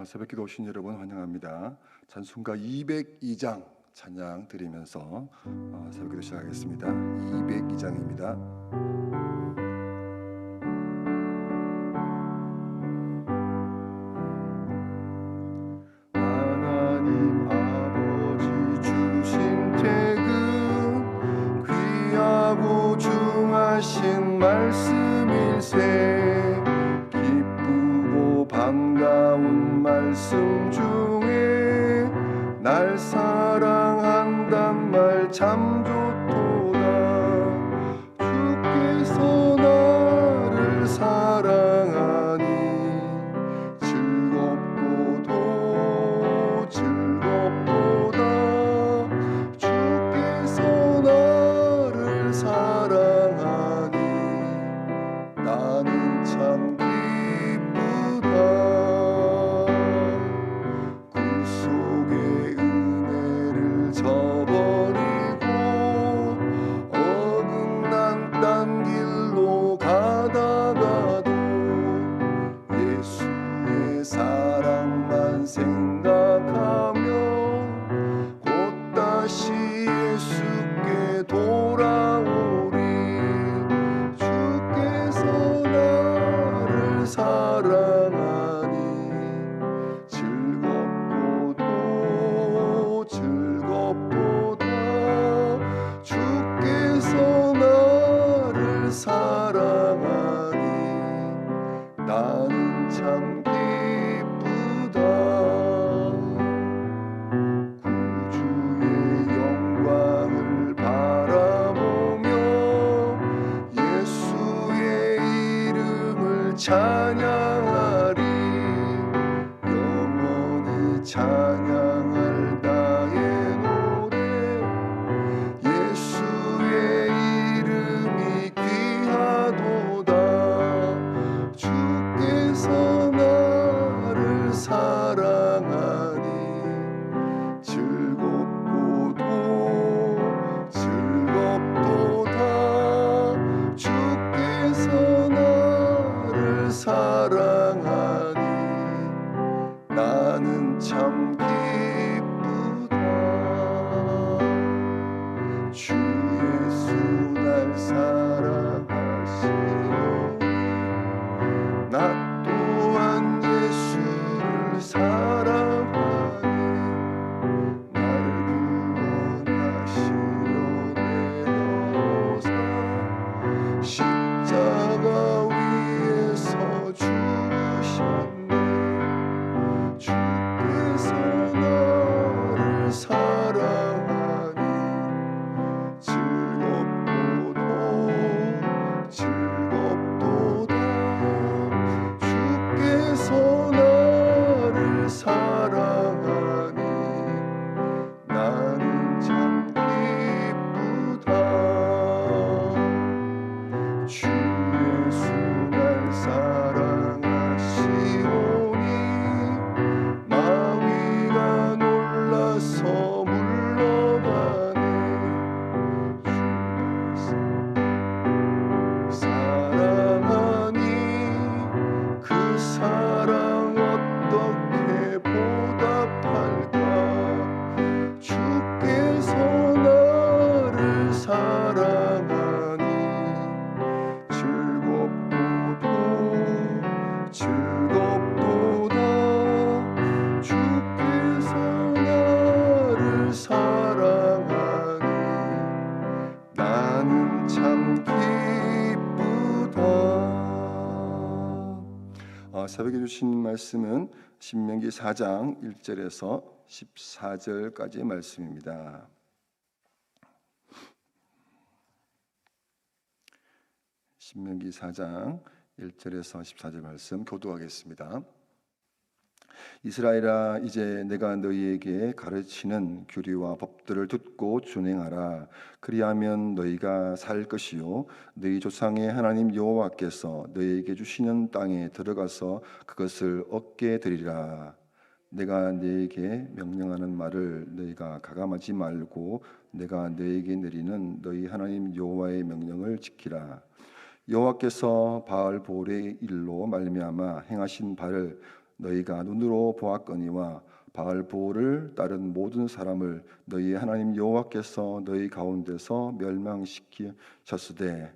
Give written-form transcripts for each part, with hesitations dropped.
새벽기도 오신 여러분 환영합니다. 찬송가 202장 찬양 드리면서 새벽기도 시작하겠습니다. 202장입니다. 하나님 아버지 주신 책은 귀하고 중하신 말씀일세. 기쁘고 반가운 말씀 중에 날 사랑한단 말 참 좋도다. 주께서 나를 사랑하니 즐겁고도 즐겁도다. 주께서 나를 사랑하니 나는 참 기쁘다. 구속의 은혜를 저버리고 어긋난 딴 길로 가다가도 예수의 사랑만 생각하며 곧 다시 예수께 돌아오리. 주께서 나를 사랑하니 즐겁고도 즐겁도다. 주께서 나를 사랑하니 나는 참 기쁘다. 구주의 영광을 바라보며 예수의 이름을 찬양하리. 영원히 찬양할 나의 노래. 예수의 이름이 귀하도다. 주께서 나를 사랑하니 즐겁고도 즐겁도다. 주께서 나를 사랑하니 나는 참 기쁘다. 주 예수 날 사랑하시오니 나 또한 예수를 사랑하니 날 구원하시려 내려오사 십자가 위에서 죽으셨네. 주께서 나를 사랑하니 즐겁고도 즐겁도다. 주께서 나를 사랑하니 나는 참 기쁘다. 주 예수 날 사랑하시오니 마귀가 놀라서 물러가네. 주 사랑하니 그 사랑 어떻게 보답할까. 주께서 나를 사랑하니 즐겁고도 즐겁도다. 주께서 나를 사랑하니 나는 참 기쁘다. 새벽에 주신 말씀은 신명기 4장 1절에서 14절까지의 말씀입니다. 신명기 4장 1절에서 14절 말씀 교독하겠습니다. 이스라엘아, 이제 내가 너희에게 가르치는 규례와 법들을 듣고 준행하라. 그리하면 너희가 살 것이요 너희 조상의 하나님 여호와께서 너희에게 주시는 땅에 들어가서 그것을 얻게 되리라. 내가 너희에게 명령하는 말을 너희가 가감하지 말고 내가 너희에게 내리는 너희 하나님 여호와의 명령을 지키라. 여호와께서 바알볼의 일로 말미암아 행하신 바를 너희가 눈으로 보았거니와 바알보를 따른 모든 사람을 너희의 하나님 여호와께서 너희 가운데서 멸망시키셨으되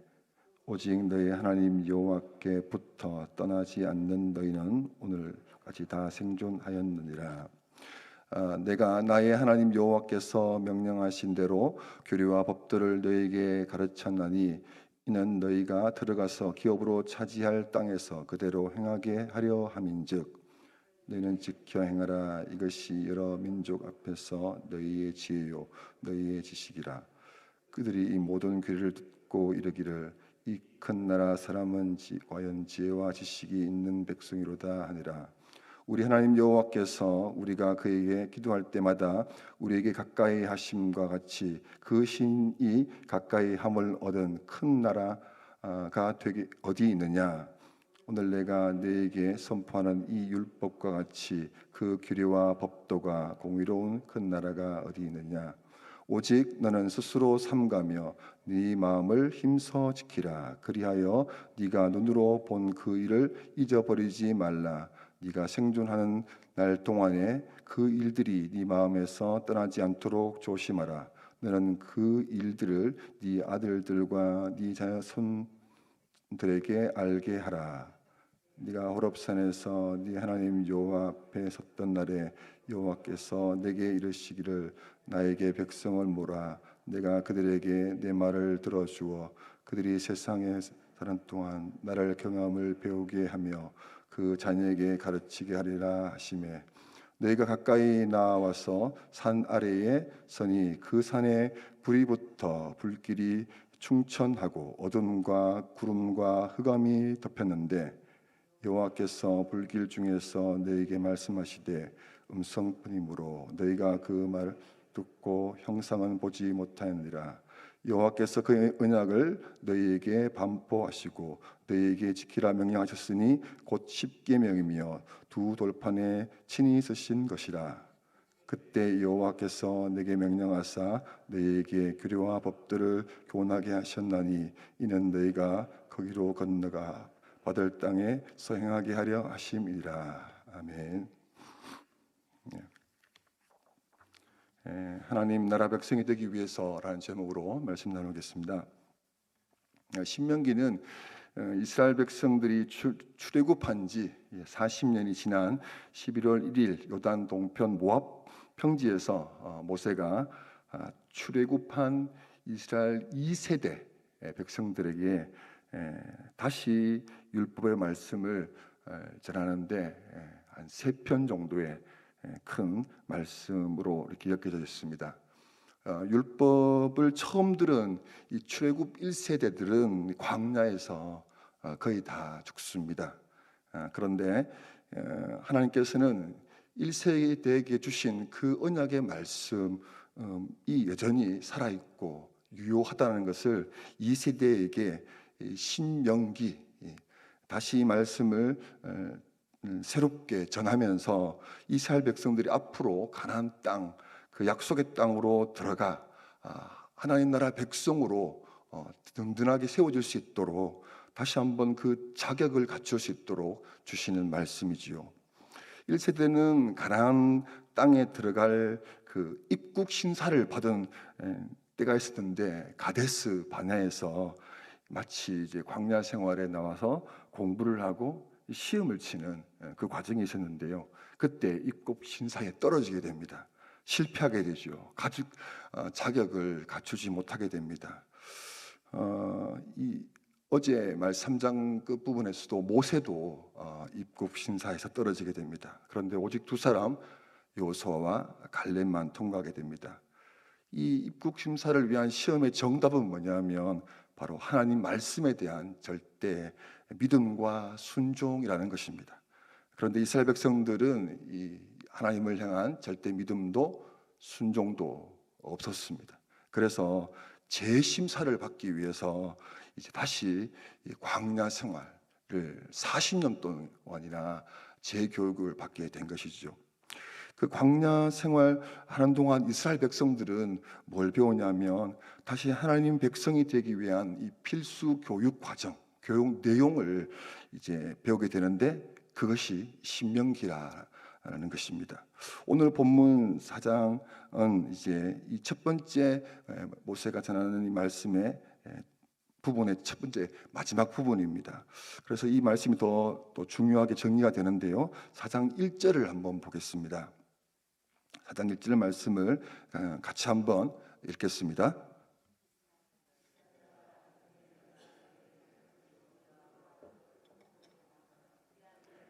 오직 너희 하나님 여호와께부터 떠나지 않는 너희는 오늘까지 다 생존하였느니라. 내가 나의 하나님 여호와께서 명령하신 대로 규례와 법들을 너희에게 가르쳤나니 이는 너희가 들어가서 기업으로 차지할 땅에서 그대로 행하게 하려 함인즉 너희는 지켜 행하라. 이것이 여러 민족 앞에서 너희의 지혜요 너희의 지식이라. 그들이 이 모든 규례를 듣고 이르기를 이 큰 나라 사람은 과연 지혜와 지식이 있는 백성이로다 하니라. 우리 하나님 여호와께서 우리가 그에게 기도할 때마다 우리에게 가까이 하심과 같이 그 신이 가까이 함을 얻은 큰 나라가 되게 어디 있느냐. 오늘 내가 너에게 선포하는 이 율법과 같이 그 규례와 법도가 공의로운 큰 나라가 어디 있느냐. 오직 너는 스스로 삼가며 네 마음을 힘써 지키라. 그리하여 네가 눈으로 본 그 일을 잊어버리지 말라. 네가 생존하는 날 동안에 그 일들이 네 마음에서 떠나지 않도록 조심하라. 너는 그 일들을 네 아들들과 네 자손들에게 알게 하라. 네가 호렙산에서 네 하나님 여호와 앞에 섰던 날에 여호와께서 내게 이르시기를 나에게 백성을 모라. 내가 그들에게 내 말을 들어주어 그들이 세상에 사는 동안 나를 경험을 배우게 하며 그 자녀에게 가르치게 하리라 하시매 너희가 가까이 나와서 산 아래에 서니 그 산에 불이 붙어 불길이 충천하고 어둠과 구름과 흑암이 덮였는데 여호와께서 불길 중에서 너희에게 말씀하시되 음성뿐이므로 너희가 그 말을 듣고 형상은 보지 못하느니라. 여호와께서 그의 언약을 너희에게 반포하시고 너희에게 지키라 명령하셨으니 곧 십계명이며 두 돌판에 친히 쓰신 것이라. 그때 여호와께서 내게 명령하사 너희에게 규례와 법들을 교훈하게 하셨나니 이는 너희가 거기로 건너가 받을 땅에 서행하게 하려 하심이라. 아멘. 하나님 나라 백성이 되기 위해서라는 제목으로 말씀 나누겠습니다. 신명기는 이스라엘 백성들이 출애굽한 지 40년이 지난 11월 1일 요단 동편 모압 평지에서 모세가 출애굽한 이스라엘 2세대 백성들에게 다시 율법의 말씀을 전하는데 한 3편 정도의 큰 말씀으로 이렇게 엮여져 있습니다. 율법을 처음 들은 이 출애굽 1세대들은 광야에서 거의 다 죽습니다. 그런데 하나님께서는 1세대에게 주신 그 언약의 말씀이 여전히 살아있고 유효하다는 것을 2세대에게 신명기 다시 말씀을 새롭게 전하면서 이스라엘 백성들이 앞으로 가나안 땅, 그 약속의 땅으로 들어가 하나님 나라 백성으로 든든하게 세워질 수 있도록 다시 한번 그 자격을 갖출 수 있도록 주시는 말씀이지요. 1세대는 가나안 땅에 들어갈 그 입국 신사를 받은 때가 있었는데 가데스 바네아에서 마치 이제 광야 생활에 나와서 공부를 하고 시험을 치는 그 과정이 있었는데요. 그때 입국 신사에 떨어지게 됩니다. 실패하게 되죠. 자격을 갖추지 못하게 됩니다. 어제 말 3장 끝 부분에서도 모세도 입국 신사에서 떨어지게 됩니다. 그런데 오직 2사람 여호수아와 갈렙만 통과하게 됩니다. 이 입국 심사를 위한 시험의 정답은 뭐냐면 바로 하나님 말씀에 대한 절대 믿음과 순종이라는 것입니다. 그런데 이스라엘 백성들은 이 하나님을 향한 절대 믿음도 순종도 없었습니다. 그래서 재심사를 받기 위해서 이제 다시 광야 생활을 40년 동안이나 재교육을 받게 된 것이죠. 그 광야 생활하는 동안 이스라엘 백성들은 뭘 배우냐면 다시 하나님 백성이 되기 위한 이 필수 교육 과정, 교육 내용을 이제 배우게 되는데 그것이 신명기라는 것입니다. 오늘 본문 4장은 이제 이 첫 번째 모세가 전하는 이 말씀의 부분의 첫 번째 마지막 부분입니다. 그래서 이 말씀이 더 중요하게 정리가 되는데요. 4장 1절을 한번 보겠습니다. 4장 1절 말씀을 같이 한번 읽겠습니다.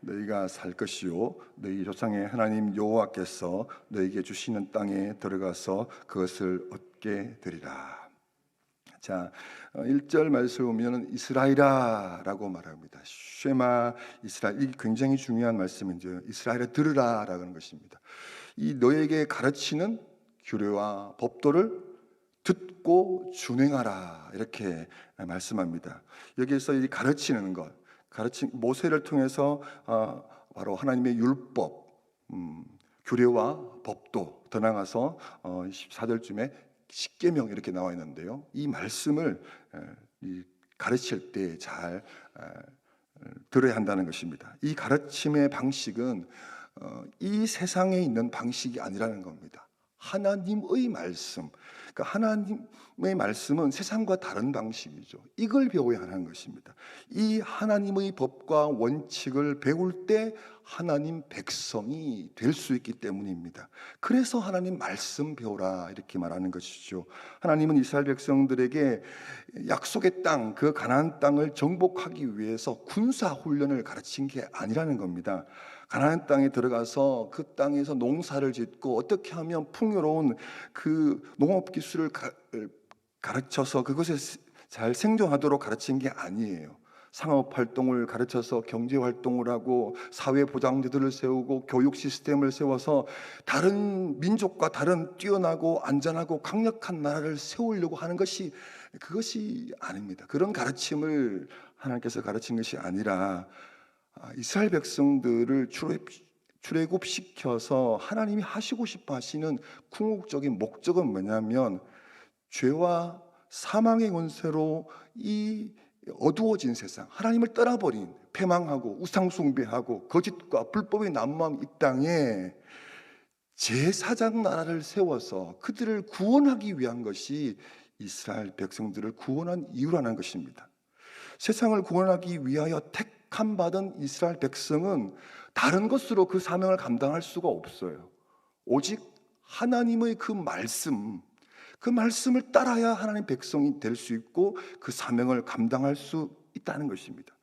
너희가 살 것이요 너희 조상의 하나님 여호와께서 너희에게 주시는 땅에 들어가서 그것을 얻게 되리라. 자, 1절 말씀을 보면 이스라엘아라고 말합니다. 쉐마 이스라엘, 이게 굉장히 중요한 말씀인데요. 이스라엘아 들으라라는 고하 것입니다. 이 너에게 가르치는 규례와 법도를 듣고 준행하라 이렇게 말씀합니다. 여기에서 이 가르치는 것, 모세를 통해서 바로 하나님의 율법, 규례와 법도 더 나아가서 14절쯤에 십계명 이렇게 나와 있는데요. 이 말씀을 가르칠 때 잘 들어야 한다는 것입니다. 이 가르침의 방식은 이 세상에 있는 방식이 아니라는 겁니다. 하나님의 말씀, 그러니까 하나님의 말씀은 세상과 다른 방식이죠. 이걸 배워야 하는 것입니다. 이 하나님의 법과 원칙을 배울 때 하나님 백성이 될 수 있기 때문입니다. 그래서 하나님 말씀 배우라 이렇게 말하는 것이죠. 하나님은 이스라엘 백성들에게 약속의 땅, 그 가나안 땅을 정복하기 위해서 군사 훈련을 가르친 게 아니라는 겁니다. 가나안 땅에 들어가서 그 땅에서 농사를 짓고 어떻게 하면 풍요로운 그 농업 기술을 가르쳐서 그것에 잘 생존하도록 가르친 게 아니에요. 상업 활동을 가르쳐서 경제 활동을 하고 사회 보장제도를 세우고 교육 시스템을 세워서 다른 민족과 다른 뛰어나고 안전하고 강력한 나라를 세우려고 하는 것이 그것이 아닙니다. 그런 가르침을 하나님께서 가르친 것이 아니라 이스라엘 백성들을 출애굽시켜서 하나님이 하시고 싶어 하시는 궁극적인 목적은 뭐냐면 죄와 사망의 권세로 이 어두워진 세상, 하나님을 떠나버린 패망하고 우상숭배하고 거짓과 불법의 난무한 이 땅에 제사장 나라를 세워서 그들을 구원하기 위한 것이 이스라엘 백성들을 구원한 이유라는 것입니다. 세상을 구원하기 위하여 택함 받은 이스라엘 백성은 다른 것으로 그 사명을 감당할 수가 없어요. 오직 하나님의 그 말씀을 따라야 하나님 백성이 될 수 있고 그 사명을 감당할 수 있다는 것입니다.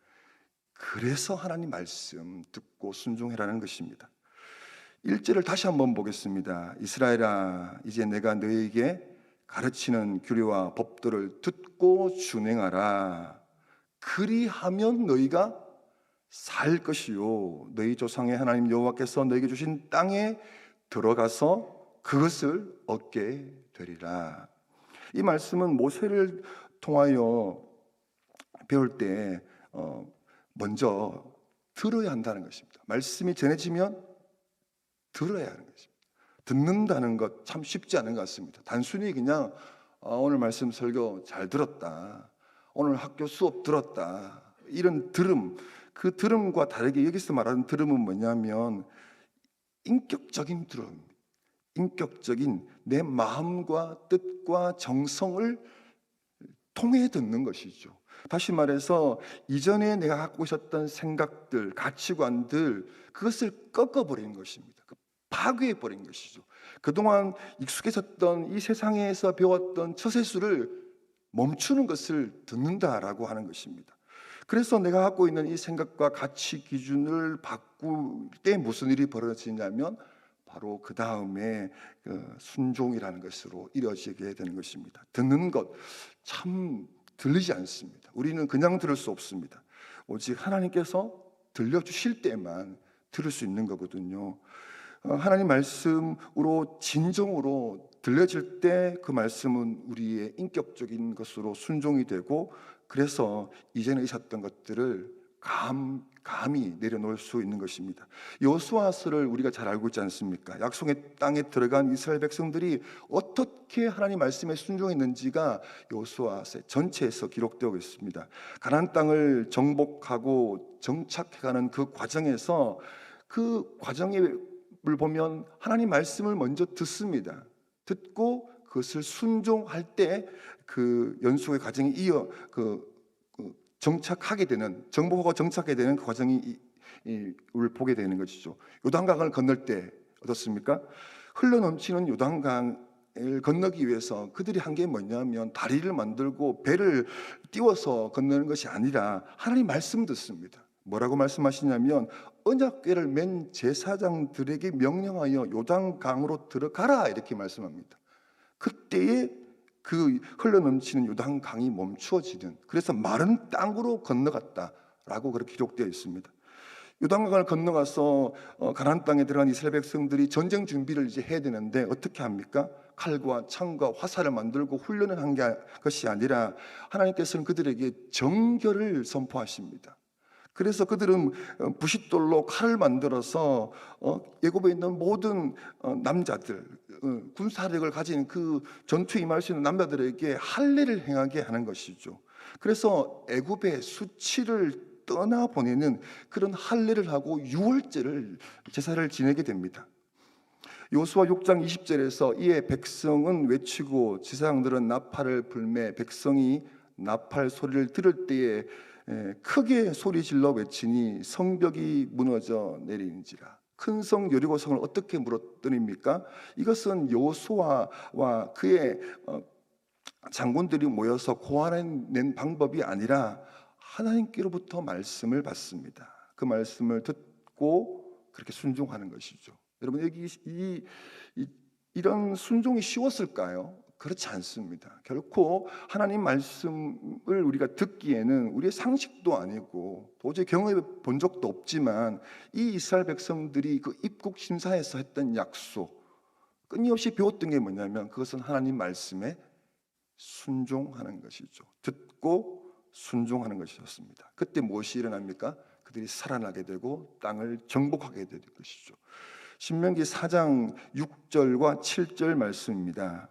그래서 하나님 말씀 듣고 순종해라는 것입니다. 1절을 다시 한번 보겠습니다. 이스라엘아, 이제 내가 너에게 가르치는 규례와 법도를 듣고 준행하라. 그리하면 너희가 살 것이요 너희 조상의 하나님 여호와께서 너에게 주신 땅에 들어가서 그것을 얻게 되리라. 이 말씀은 모세를 통하여 배울 때 먼저 들어야 한다는 것입니다. 말씀이 전해지면 들어야 하는 것입니다. 듣는다는 것 참 쉽지 않은 것 같습니다. 단순히 그냥 오늘 말씀 설교 잘 들었다, 오늘 학교 수업 들었다, 이런 들음, 그 들음과 다르게 여기서 말하는 들음은 뭐냐면 인격적인 들음, 인격적인 내 마음과 뜻과 정성을 통해 듣는 것이죠. 다시 말해서 이전에 내가 갖고 있었던 생각들, 가치관들, 그것을 꺾어버리는 것입니다. 파괴해버린 것이죠. 그동안 익숙해졌던 이 세상에서 배웠던 처세술을 멈추는 것을 듣는다라고 하는 것입니다. 그래서 내가 갖고 있는 이 생각과 가치 기준을 바꿀 때 무슨 일이 벌어지냐면 바로 그 다음에 순종이라는 것으로 이루어지게 되는 것입니다. 듣는 것 참 들리지 않습니다. 우리는 그냥 들을 수 없습니다. 오직 하나님께서 들려주실 때만 들을 수 있는 거거든요. 하나님 말씀으로 진정으로 들려질 때 그 말씀은 우리의 인격적인 것으로 순종이 되고, 그래서 이전에 있었던 것들을 감히 내려놓을 수 있는 것입니다. 여호수아서를 우리가 잘 알고 있지 않습니까? 약속의 땅에 들어간 이스라엘 백성들이 어떻게 하나님 말씀에 순종했는지가 여호수아서 전체에서 기록되어 있습니다. 가나안 땅을 정복하고 정착해가는 그 과정에서 그 과정을 보면 하나님 말씀을 먼저 듣습니다. 듣고 그것을 순종할 때 그 연수의 과정이 정착하게 되는, 정복하고 정착하게 되는 그 과정이 을 보게 되는 것이죠. 요단강을 건널 때 어떻습니까? 흘러넘치는 요단강을 건너기 위해서 그들이 한 게 뭐냐면 다리를 만들고 배를 띄워서 건너는 것이 아니라 하나님 말씀 듣습니다. 뭐라고 말씀하시냐면 언약궤를 맨 제사장들에게 명령하여 요단강으로 들어가라 이렇게 말씀합니다. 그때에 그 흘러넘치는 요단강이 멈추어지는, 그래서 마른 땅으로 건너갔다라고 그렇게 기록되어 있습니다. 요단강을 건너가서 가나안 땅에 들어간 이스라엘 백성들이 전쟁 준비를 이제 해야 되는데 어떻게 합니까? 칼과 창과 화살을 만들고 훈련을 한 것이 아니라 하나님께서는 그들에게 정결을 선포하십니다. 그래서 그들은 부싯돌로 칼을 만들어서 애굽에 있는 모든 남자들, 군사력을 가진 그 전투에 임할 수 있는 남자들에게 할례를 행하게 하는 것이죠. 그래서 애굽의 수치를 떠나보내는 그런 할례를 하고 유월절을 제사를 지내게 됩니다. 요수아 6장 20절에서 이에 백성은 외치고 제사장들은 나팔을 불매 백성이 나팔 소리를 들을 때에 크게 소리질러 외치니 성벽이 무너져 내리는지라. 큰 성 여리고성을 어떻게 무너뜨립니까? 이것은 여호수아와 그의 장군들이 모여서 고안해낸 방법이 아니라 하나님께로부터 말씀을 받습니다. 그 말씀을 듣고 그렇게 순종하는 것이죠. 여러분, 여기 이런 순종이 쉬웠을까요? 그렇지 않습니다. 결코 하나님 말씀을 우리가 듣기에는 우리의 상식도 아니고 도저히 경험해 본 적도 없지만 이 이스라엘 백성들이 그 입국 심사에서 했던 약속, 끊임없이 배웠던 게 뭐냐면 그것은 하나님 말씀에 순종하는 것이죠. 듣고 순종하는 것이었습니다. 그때 무엇이 일어납니까? 그들이 살아나게 되고 땅을 정복하게 될 것이죠. 신명기 4장 6절과 7절 말씀입니다.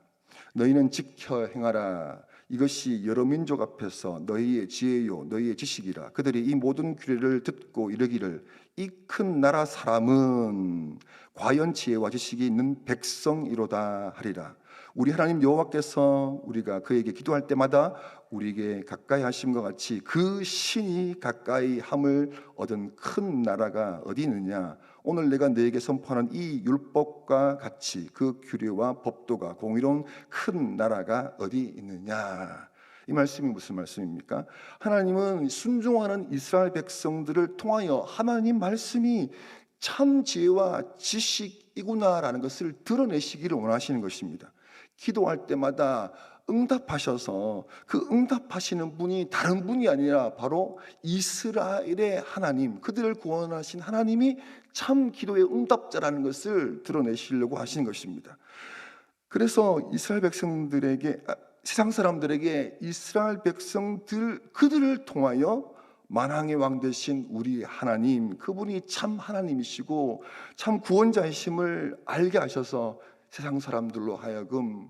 너희는 지켜 행하라. 이것이 여러 민족 앞에서 너희의 지혜요 너희의 지식이라. 그들이 이 모든 규례를 듣고 이르기를 이 큰 나라 사람은 과연 지혜와 지식이 있는 백성이로다 하리라. 우리 하나님 여호와께서 우리가 그에게 기도할 때마다 우리에게 가까이 하심과 같이 그 신이 가까이 함을 얻은 큰 나라가 어디 있느냐. 오늘 내가 너에게 선포하는 이 율법과 같이 그 규례와 법도가 공의로운 큰 나라가 어디 있느냐. 이 말씀이 무슨 말씀입니까? 하나님은 순종하는 이스라엘 백성들을 통하여 하나님 말씀이 참 지혜와 지식이구나라는 것을 드러내시기를 원하시는 것입니다. 기도할 때마다 응답하셔서 그 응답하시는 분이 다른 분이 아니라 바로 이스라엘의 하나님, 그들을 구원하신 하나님이 참 기도의 응답자라는 것을 드러내시려고 하시는 것입니다. 그래서 이스라엘 백성들에게, 세상 사람들에게 이스라엘 백성들 그들을 통하여 만왕의 왕 되신 우리 하나님, 그분이 참 하나님이시고 참 구원자이심을 알게 하셔서 세상 사람들로 하여금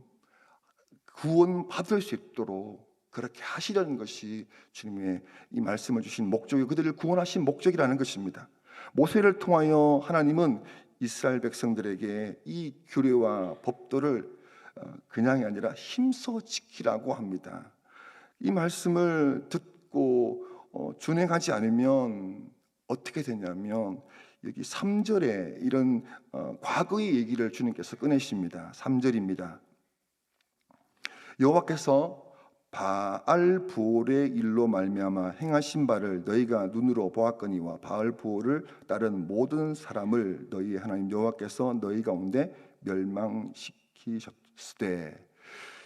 구원받을 수 있도록 그렇게 하시려는 것이 주님의 이 말씀을 주신 목적이고 그들을 구원하신 목적이라는 것입니다. 모세를 통하여 하나님은 이스라엘 백성들에게 이 규례와 법도를 그냥이 아니라 힘써 지키라고 합니다. 이 말씀을 듣고 준행하지 않으면 어떻게 되냐면 여기 3절에 이런 과거의 얘기를 주님께서 꺼내십니다. 3절입니다. 여호와께서 바알브올의 일로 말미암아 행하신 바를 너희가 눈으로 보았거니와 바알브올을 따른 모든 사람을 너희 하나님 여호와께서 너희 가운데 멸망시키셨으되.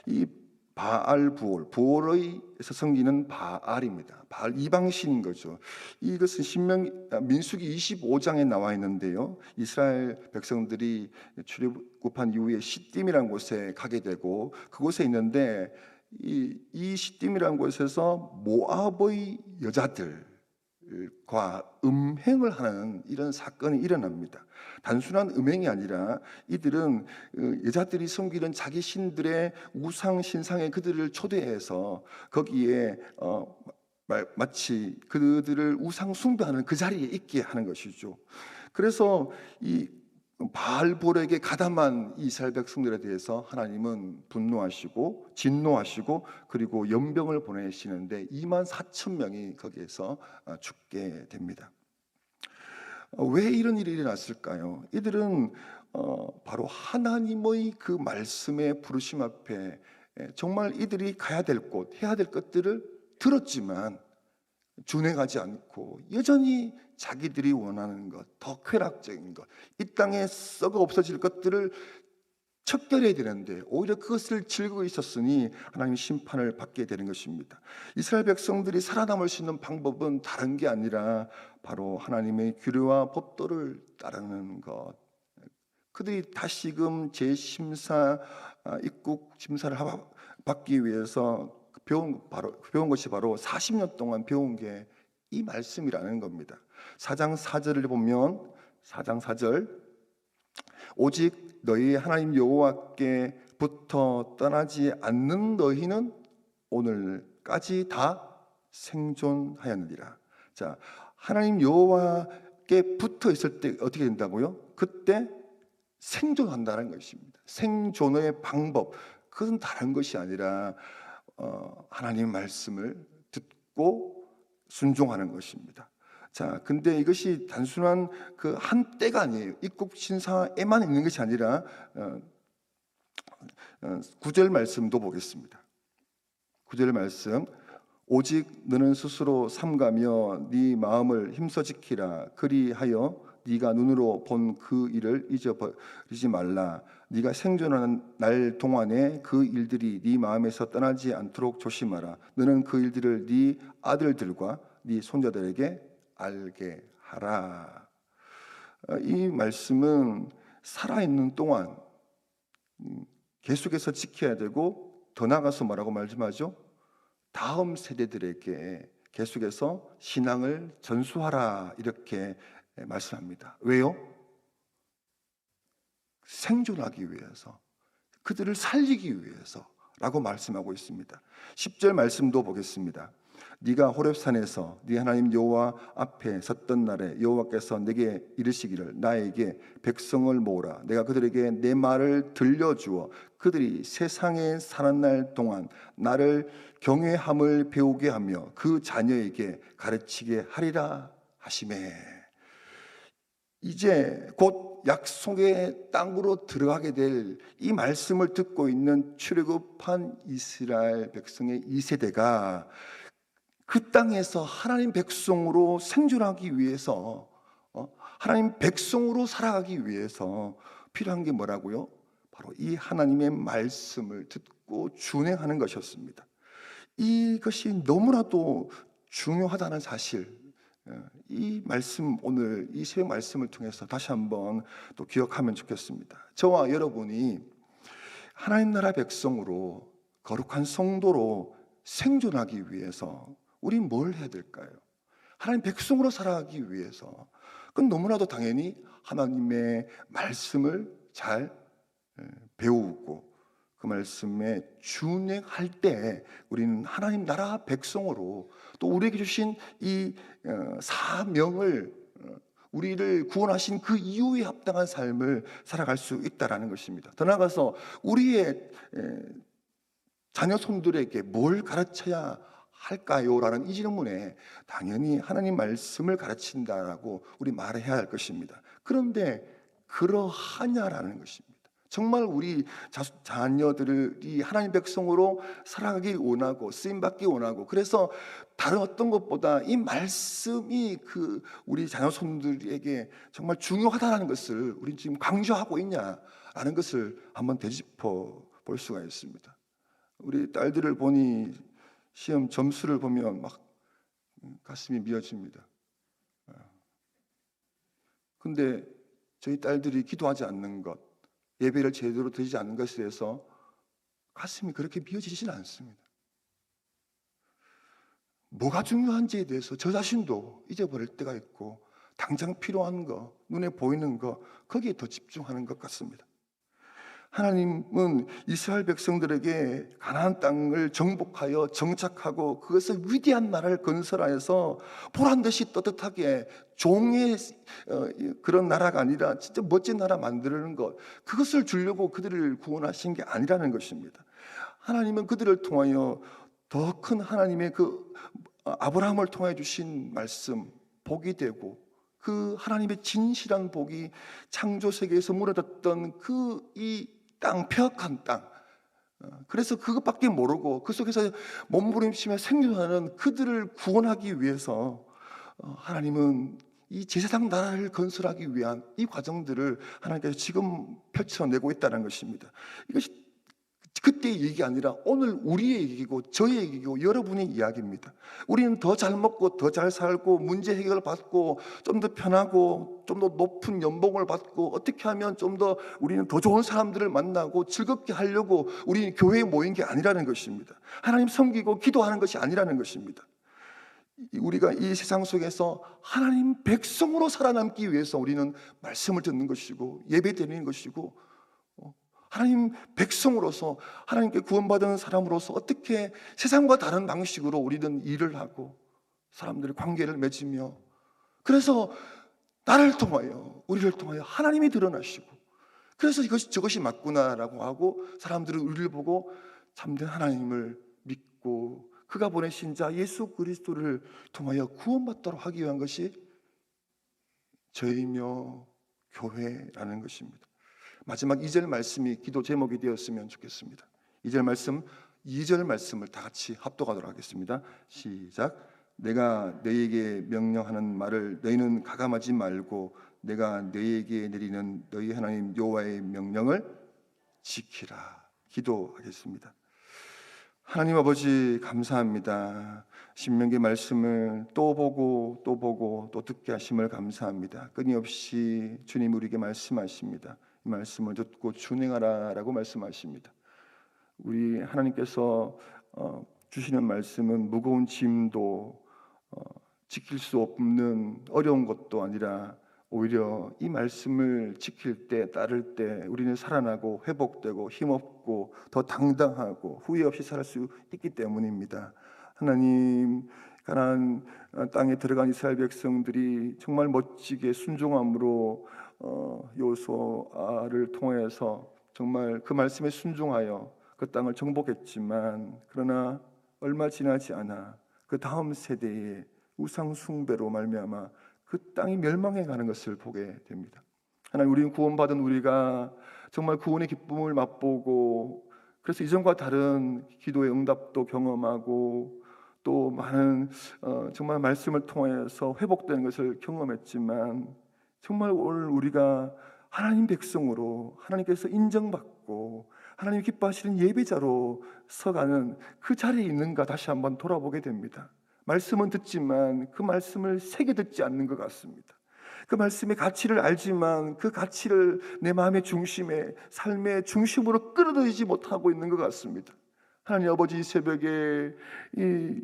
이 바알브올, 부올에서 섬기는 바알입니다. 바알 이방신인 거죠. 이것은 민수기 25장에 나와 있는데요. 이스라엘 백성들이 출애굽한 이후에 시딤이라는 곳에 가게 되고 그곳에 있는데 이 시딤이라는 곳에서 모압의 여자들, 음행을 하는 이런 사건이 일어납니다. 단순한 음행이 아니라 이들은 여자들이 섬기는 자기 신들의 우상 신상에 그들을 초대해서 거기에 마치 그들을 우상 숭배하는 그 자리에 있게 하는 것이죠. 그래서 이 바알볼에게 가담한 이스라엘 백성들에 대해서 하나님은 분노하시고 진노하시고 그리고 연병을 보내시는데 2만 4천 명이 거기에서 죽게 됩니다. 왜 이런 일이 일어났을까요? 이들은 바로 하나님의 그 말씀의 부르심 앞에 정말 이들이 가야 될 곳, 해야 될 것들을 들었지만 준행하지 않고 여전히 자기들이 원하는 것, 더 쾌락적인 것, 이 땅에 썩어 없어질 것들을 척결해야 되는데 오히려 그것을 즐기고 있었으니 하나님 심판을 받게 되는 것입니다. 이스라엘 백성들이 살아남을 수 있는 방법은 다른 게 아니라 바로 하나님의 규례와 법도를 따르는 것. 그들이 다시금 재심사 입국 심사를 받기 위해서 배운 것이 바로 40년 동안 배운 게 이 말씀이라는 겁니다. 4장 4절을 보면 4장 4절 오직 너희 하나님 여호와께부터 떠나지 않는 너희는 오늘까지 다 생존하였느니라. 자, 하나님 여호와께 붙어 있을 때 어떻게 된다고요? 그때 생존한다는 것입니다. 생존의 방법, 그것은 다른 것이 아니라 하나님 말씀을 듣고 순종하는 것입니다. 자, 근데 이것이 단순한 그 한때가 아니에요. 입국 신사에만 있는 것이 아니라 9절 말씀도 보겠습니다. 9절 말씀 오직 너는 스스로 삼가며 네 마음을 힘써 지키라. 그리하여 네가 눈으로 본 그 일을 잊어버리지 말라. 네가 생존하는 날 동안에 그 일들이 네 마음에서 떠나지 않도록 조심하라. 너는 그 일들을 네 아들들과 네 손자들에게 알게 하라. 이 말씀은 살아있는 동안 계속해서 지켜야 되고 더 나아가서 뭐라고 말씀하죠? 다음 세대들에게 계속해서 신앙을 전수하라 이렇게 말씀합니다. 왜요? 생존하기 위해서, 그들을 살리기 위해서라고 말씀하고 있습니다. 10절 말씀도 보겠습니다. 네가 호렙산에서 네 하나님 여호와 앞에 섰던 날에 여호와께서 내게 이르시기를 나에게 백성을 모으라. 내가 그들에게 내 말을 들려주어 그들이 세상에 사는 날 동안 나를 경외함을 배우게 하며 그 자녀에게 가르치게 하리라 하시매. 이제 곧 약속의 땅으로 들어가게 될 이 말씀을 듣고 있는 출애굽한 이스라엘 백성의 2세대가 그 땅에서 하나님 백성으로 생존하기 위해서 하나님 백성으로 살아가기 위해서 필요한 게 뭐라고요? 바로 이 하나님의 말씀을 듣고 준행하는 것이었습니다. 이것이 너무나도 중요하다는 사실, 이 말씀, 오늘 이 새벽 말씀을 통해서 다시 한번 또 기억하면 좋겠습니다. 저와 여러분이 하나님 나라 백성으로 거룩한 성도로 생존하기 위해서 우리 뭘 해야 될까요? 하나님 백성으로 살아가기 위해서 그건 너무나도 당연히 하나님의 말씀을 잘 배우고 그 말씀에 준행할 때 우리는 하나님 나라 백성으로 또 우리에게 주신 이 사명을 우리를 구원하신 그 이유에 합당한 삶을 살아갈 수 있다는 것입니다. 더 나아가서 우리의 자녀 손들에게 뭘 가르쳐야 할까요? 라는 이 질문에 당연히 하나님 말씀을 가르친다라고 우리 말해야 할 것입니다. 그런데 그러하냐라는 것입니다. 정말 우리 자녀들이 하나님 백성으로 살아가기 원하고 쓰임받기 원하고 그래서 다른 어떤 것보다 이 말씀이 그 우리 자녀손들에게 정말 중요하다는 것을 우리 지금 강조하고 있냐라는 것을 한번 되짚어 볼 수가 있습니다. 우리 딸들을 보니 시험 점수를 보면 막 가슴이 미어집니다. 근데 저희 딸들이 기도하지 않는 것, 예배를 제대로 드리지 않는 것에 대해서 가슴이 그렇게 미어지지는 않습니다. 뭐가 중요한지에 대해서 저 자신도 잊어버릴 때가 있고 당장 필요한 거, 눈에 보이는 거 거기에 더 집중하는 것 같습니다. 하나님은 이스라엘 백성들에게 가나안 땅을 정복하여 정착하고 그것을 위대한 나라를 건설하여서 보란듯이 떳떳하게 종의 그런 나라가 아니라 진짜 멋진 나라 만드는 것, 그것을 주려고 그들을 구원하신 게 아니라는 것입니다. 하나님은 그들을 통하여 더 큰 하나님의 그 아브라함을 통해 주신 말씀, 복이 되고 그 하나님의 진실한 복이 창조 세계에서 무너졌던 그 이 땅, 폐역한 땅, 그래서 그것밖에 모르고 그 속에서 몸부림치며 생존하는 그들을 구원하기 위해서 하나님은 이 제사장 나라를 건설하기 위한 이 과정들을 하나님께서 지금 펼쳐내고 있다는 것입니다. 이것이 그때의 얘기가 아니라 오늘 우리의 얘기고 저의 얘기고 여러분의 이야기입니다. 우리는 더 잘 먹고 더 잘 살고 문제 해결을 받고 좀 더 편하고 좀 더 높은 연봉을 받고 어떻게 하면 좀 더 우리는 더 좋은 사람들을 만나고 즐겁게 하려고 우리는 교회에 모인 게 아니라는 것입니다. 하나님 섬기고 기도하는 것이 아니라는 것입니다. 우리가 이 세상 속에서 하나님 백성으로 살아남기 위해서 우리는 말씀을 듣는 것이고 예배드리는 것이고 하나님 백성으로서 하나님께 구원받은 사람으로서 어떻게 세상과 다른 방식으로 우리는 일을 하고 사람들의 관계를 맺으며 그래서 나를 통하여 우리를 통하여 하나님이 드러나시고 그래서 저것이 맞구나라고 하고 사람들은 우리를 보고 참된 하나님을 믿고 그가 보내신 자 예수 그리스도를 통하여 구원받도록 하기 위한 것이 저희며 교회라는 것입니다. 마지막 2절 말씀이 기도 제목이 되었으면 좋겠습니다. 2절 말씀, 2절 말씀을 다 같이 합독하도록 하겠습니다. 시작. 내가 너희에게 명령하는 말을 너희는 가감하지 말고 내가 너희에게 내리는 너희 하나님 여호와의 명령을 지키라. 기도하겠습니다. 하나님 아버지 감사합니다. 신명기 말씀을 또 보고 또 보고 또 듣게 하심을 감사합니다. 끊임없이 주님 우리에게 말씀하십니다. 이 말씀을 듣고 준행하라라고 말씀하십니다. 우리 하나님께서 주시는 말씀은 무거운 짐도 지킬 수 없는 어려운 것도 아니라 오히려 이 말씀을 지킬 때 따를 때 우리는 살아나고 회복되고 힘없고 더 당당하고 후회 없이 살 수 있기 때문입니다. 하나님, 가나안 땅에 들어간 이스라엘 백성들이 정말 멋지게 순종함으로 여호수아를 통해서 정말 그 말씀에 순종하여 그 땅을 정복했지만 그러나 얼마 지나지 않아 그 다음 세대의 우상 숭배로 말미암아 그 땅이 멸망해 가는 것을 보게 됩니다. 하나님, 우리는 구원받은 우리가 정말 구원의 기쁨을 맛보고 그래서 이전과 다른 기도의 응답도 경험하고 또 많은 정말 말씀을 통해서 회복되는 것을 경험했지만 정말 오늘 우리가 하나님 백성으로 하나님께서 인정받고 하나님 기뻐하시는 예배자로 서가는 그 자리에 있는가 다시 한번 돌아보게 됩니다. 말씀은 듣지만 그 말씀을 새겨 듣지 않는 것 같습니다. 그 말씀의 가치를 알지만 그 가치를 내 마음의 중심에 삶의 중심으로 끌어들이지 못하고 있는 것 같습니다. 하나님 아버지, 이 새벽에 이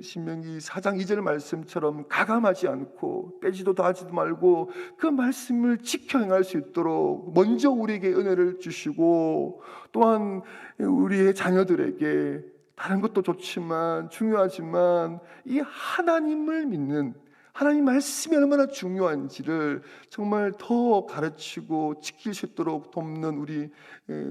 신명기 4장 2절 말씀처럼 가감하지 않고 빼지도 더하지도 말고 그 말씀을 지켜 행할 수 있도록 먼저 우리에게 은혜를 주시고 또한 우리의 자녀들에게 다른 것도 좋지만 중요하지만 이 하나님을 믿는 하나님 말씀이 얼마나 중요한지를 정말 더 가르치고 지킬 수 있도록 돕는 우리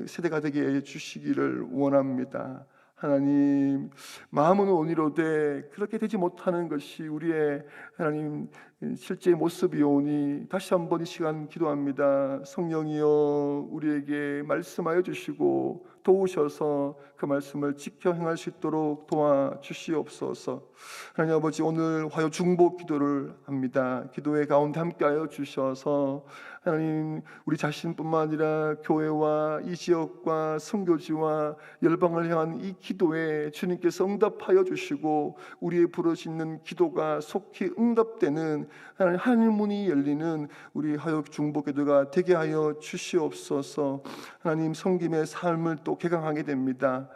세대가 되게 해주시기를 원합니다. 하나님, 마음은 온이로되 그렇게 되지 못하는 것이 우리의 하나님 실제의 모습이오니 다시 한번 이 시간 기도합니다. 성령이여 우리에게 말씀하여 주시고 도우셔서 그 말씀을 지켜 행할 수 있도록 도와주시옵소서. 하나님 아버지, 오늘 화요 중보 기도를 합니다. 기도의 가운데 함께하여 주셔서 하나님, 우리 자신뿐만 아니라 교회와 이 지역과 선교지와 열방을 향한 이 기도에 주님께서 응답하여 주시고 우리의 부르짖는 기도가 속히 응답되는 하나님 문이 열리는 우리 화요 중보 기도가 되게 하여 주시옵소서. 하나님, 섬김의 삶을 또 개강하게 됩니다.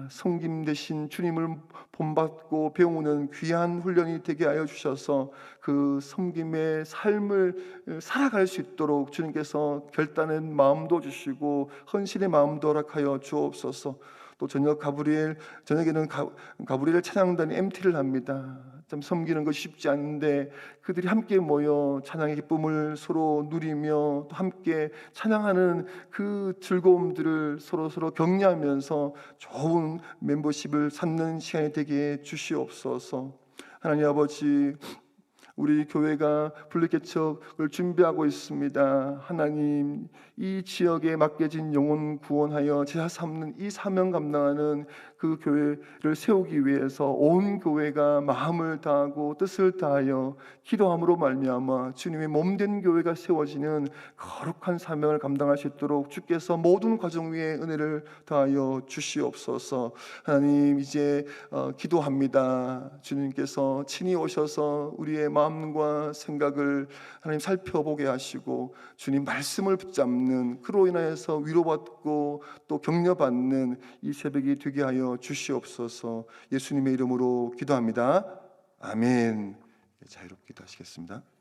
성김 대신 주님을 본받고 배우는 귀한 훈련이 되게 하여 주셔서 그 섬김의 삶을 살아갈 수 있도록 주님께서 결단의 마음도 주시고 헌신의 마음도 허락하여 주옵소서. 또 저녁에는 가브리엘 찬양단이 MT를 합니다. 참 섬기는 것이 쉽지 않은데 그들이 함께 모여 찬양의 기쁨을 서로 누리며 또 함께 찬양하는 그 즐거움들을 서로 격려하면서 좋은 멤버십을 쌓는 시간이 되게 주시옵소서. 하나님 아버지, 우리 교회가 분리개척을 준비하고 있습니다. 하나님, 이 지역에 맡겨진 영혼 구원하여 제사 삼는 이 사명 감당하는 그 교회를 세우기 위해서 온 교회가 마음을 다하고 뜻을 다하여 기도함으로 말미암아 주님의 몸된 교회가 세워지는 거룩한 사명을 감당할 수 있도록 주께서 모든 과정 위에 은혜를 다하여 주시옵소서. 하나님, 이제 기도합니다. 주님께서 친히 오셔서 우리의 마음과 생각을 하나님 살펴보게 하시고 주님 말씀을 붙잡는, 그로 인하여서 위로받고 또 격려받는 이 새벽이 되게 하여 주시옵소서. 예수님의 이름으로 기도합니다. 아멘. 자유롭게 기도하시겠습니다.